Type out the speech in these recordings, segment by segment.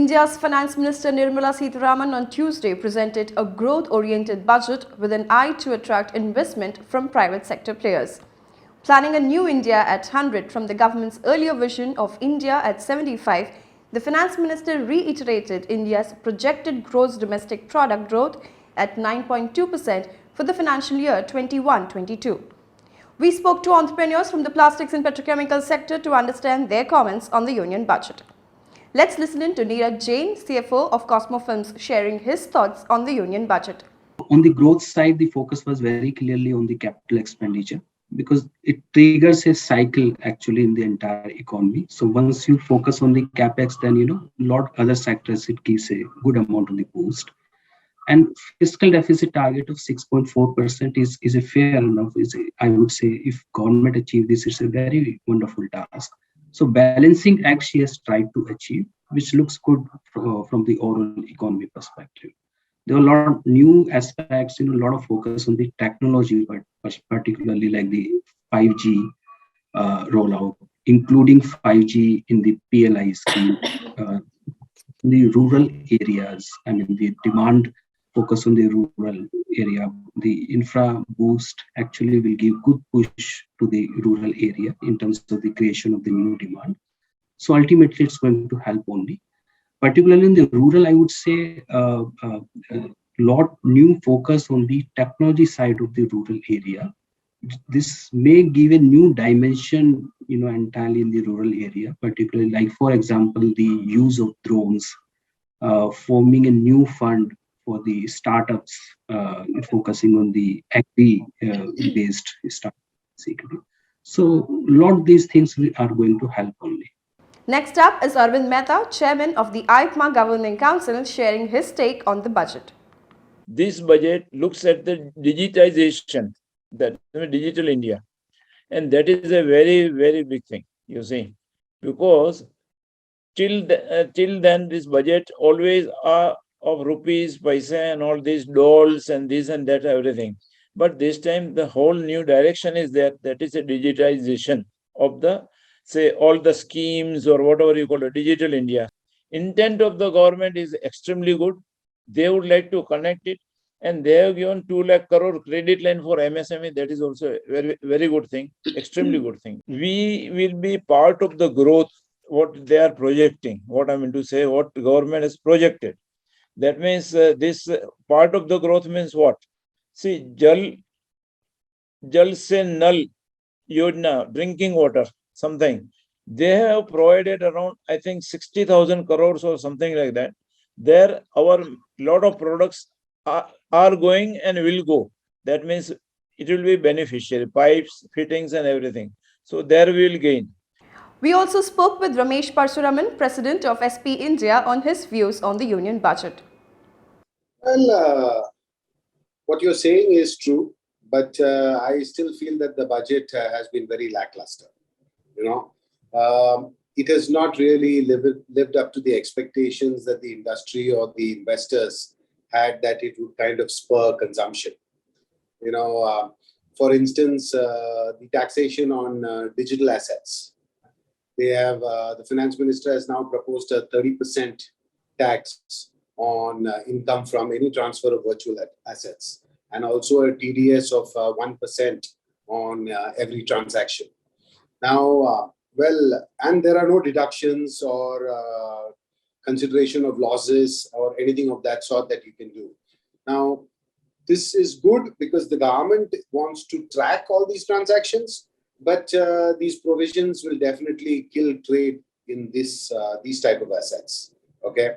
India's Finance Minister Nirmala Sitharaman on Tuesday presented a growth-oriented budget with an eye to attract investment from private sector players. Planning a new India at 100 from the government's earlier vision of India at 75, the Finance Minister reiterated India's projected gross domestic product growth at 9.2% for the financial year 21-22. We spoke to entrepreneurs from the plastics and petrochemicals sector to understand their comments on the union budget. Let's listen in to Jain, CFO of Cosmo Films, sharing his thoughts on the union budget. On the growth side, the focus was very clearly on the capital expenditure because it triggers a cycle actually in the entire economy. So once you focus on the capex, then lot other sectors it gives a good amount of the boost. And fiscal deficit target of 6.4% is a fair enough. I would say if government achieve this, it's a very wonderful task. So balancing act she has tried to achieve, which looks good from the overall economy perspective. There are a lot of new aspects, a lot of focus on the technology, but particularly like the 5G rollout, including 5G in the PLI scheme, in the rural areas. I mean, the demand focus on the rural area. The infra boost actually will give good push to the rural area in terms of the creation of the new demand. So ultimately, it's going to help only. Particularly in the rural, I would say lot new focus on the technology side of the rural area. This may give a new dimension, entirely in the rural area, particularly like, for example, the use of drones, forming a new fund for the startups, focusing on the agri-based startups. So a lot of these things are going to help only. Next up is Arvind Mehta, Chairman of the IKEMA Governing Council, sharing his take on the budget. This budget looks at the digitization, that digital India. And that is a very, very big thing, you see, because till then this budget always are of rupees, paisa and all these dolls and this and that, everything. But this time the whole new direction is that is a digitization of the, say, all the schemes or whatever you call it, digital India. Intent of the government is extremely good. They would like to connect it, and they have given 2 lakh crore credit line for MSME. That is also a very, very good thing, extremely good thing. We will be part of the growth, what they are projecting, what I mean to say, what government has projected. That means this part of the growth means what? See, Jal Se Nal Yojana, drinking water, something. They have provided around, I think, 60,000 crores or something like that. There, our lot of products are going and will go. That means it will be beneficial, pipes, fittings and everything. So there we will gain. We also spoke with Ramesh Parshuraman, President of SP India, on his views on the union budget. Well, what you're saying is true, but I still feel that the budget has been very lackluster. It has not really lived up to the expectations that the industry or the investors had, that it would kind of spur consumption. For instance, the taxation on digital assets. They have the finance minister has now proposed a 30% tax on income from any transfer of virtual assets, and also a TDS of 1% on every transaction. Now, and there are no deductions or consideration of losses or anything of that sort that you can do. Now, this is good because the government wants to track all these transactions, but these provisions will definitely kill trade in these type of assets. Okay,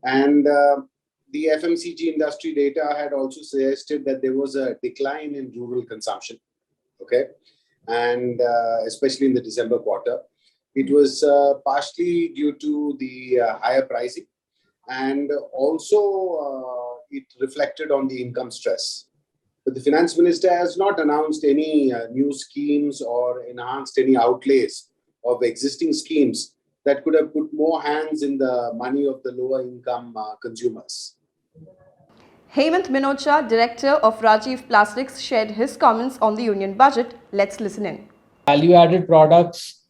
and the FMCG industry data had also suggested that there was a decline in rural consumption. Okay, and especially in the December quarter, it was partially due to the higher pricing, and also it reflected on the income stress. But the finance minister has not announced any new schemes or enhanced any outlays of existing schemes that could have put more hands in the money of the lower income consumers. Hemant Minocha, Director of Rajiv Plastics, shared his comments on the union budget. Let's listen in. Value-added products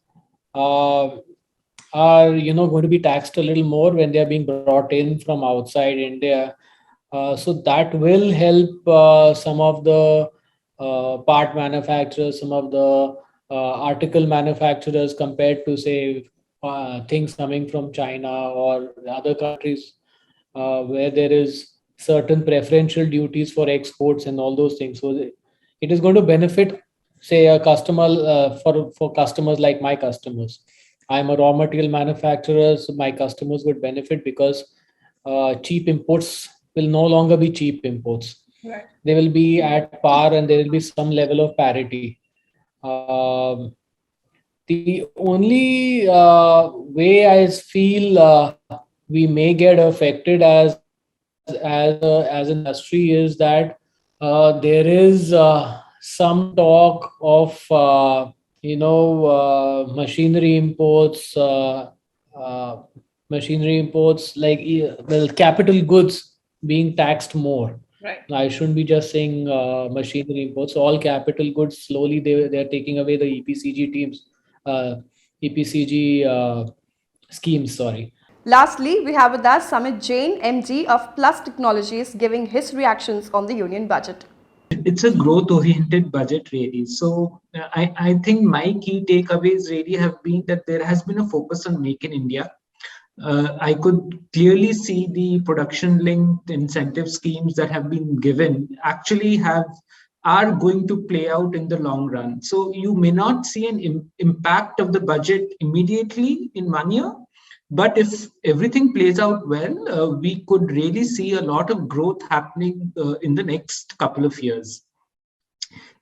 are going to be taxed a little more when they are being brought in from outside India. So that will help some of the part manufacturers, some of the article manufacturers, compared to, say, things coming from China or other countries where there is certain preferential duties for exports and all those things. So it is going to benefit, say, a customer, for customers like my customers. I'm a raw material manufacturer, so my customers would benefit because cheap imports will no longer be cheap imports. Right. They will be at par, and there will be some level of parity. The only way I feel we may get affected as an industry is that there is some talk of machinery imports, like well, capital goods being taxed more. Right. I shouldn't be just saying machinery imports. All capital goods, slowly they're taking away the EPCG teams, EPCG schemes. Sorry. Lastly, we have with us Samit Jain, MD of Plus Technologies, giving his reactions on the union budget. It's a growth oriented budget really. So I think my key takeaways really have been that there has been a focus on make in India. I could clearly see the production linked incentive schemes that have been given actually are going to play out in the long run. So you may not see an impact of the budget immediately in 1 year, but if everything plays out well, we could really see a lot of growth happening in the next couple of years.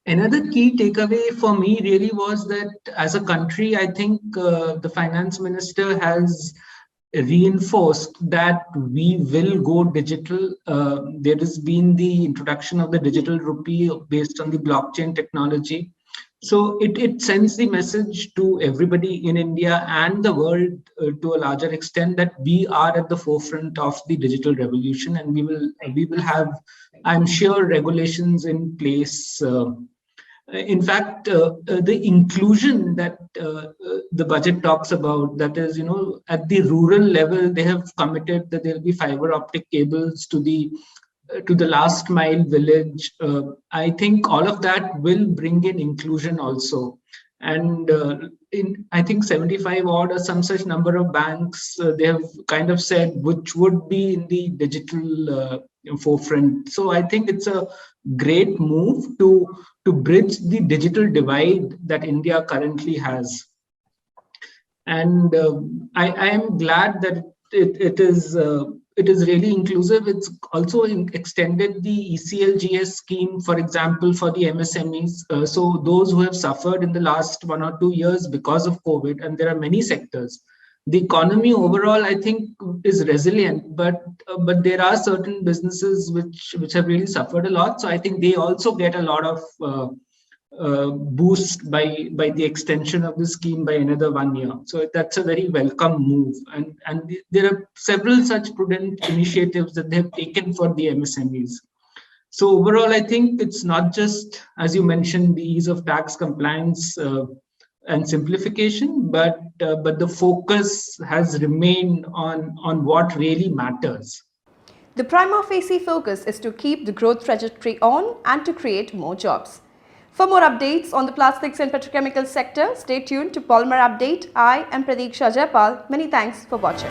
Another key takeaway for me really was that as a country, I think the finance minister has reinforced that we will go digital. There has been the introduction of the digital rupee based on the blockchain technology. So it sends the message to everybody in India and the world to a larger extent that we are at the forefront of the digital revolution, and we will have, I'm sure, regulations in place. In fact, the inclusion that the budget talks about, that is, at the rural level, they have committed that there will be fiber optic cables to the last mile village. I think all of that will bring in inclusion also. And I think 75 odd or some such number of banks, they have kind of said which would be in the digital forefront. So I think it's a great move to bridge the digital divide that India currently has. And I am glad that it is really inclusive. It's also extended the ECLGS scheme, for example, for the MSMEs. So those who have suffered in the last 1 or 2 years because of COVID, and there are many sectors. The economy overall, I think, is resilient, but there are certain businesses which have really suffered a lot. So I think they also get a lot of boost by the extension of the scheme by another 1 year. So that's a very welcome move. And there are several such prudent initiatives that they have taken for the MSMEs. So overall, I think it's not just, as you mentioned, the ease of tax compliance and simplification, but the focus has remained on what really matters. The prima facie focus is to keep the growth trajectory on and to create more jobs. For more updates on the plastics and petrochemical sector, stay tuned to Polymer Update. I am Pratiksha Jaipal. Many thanks for watching.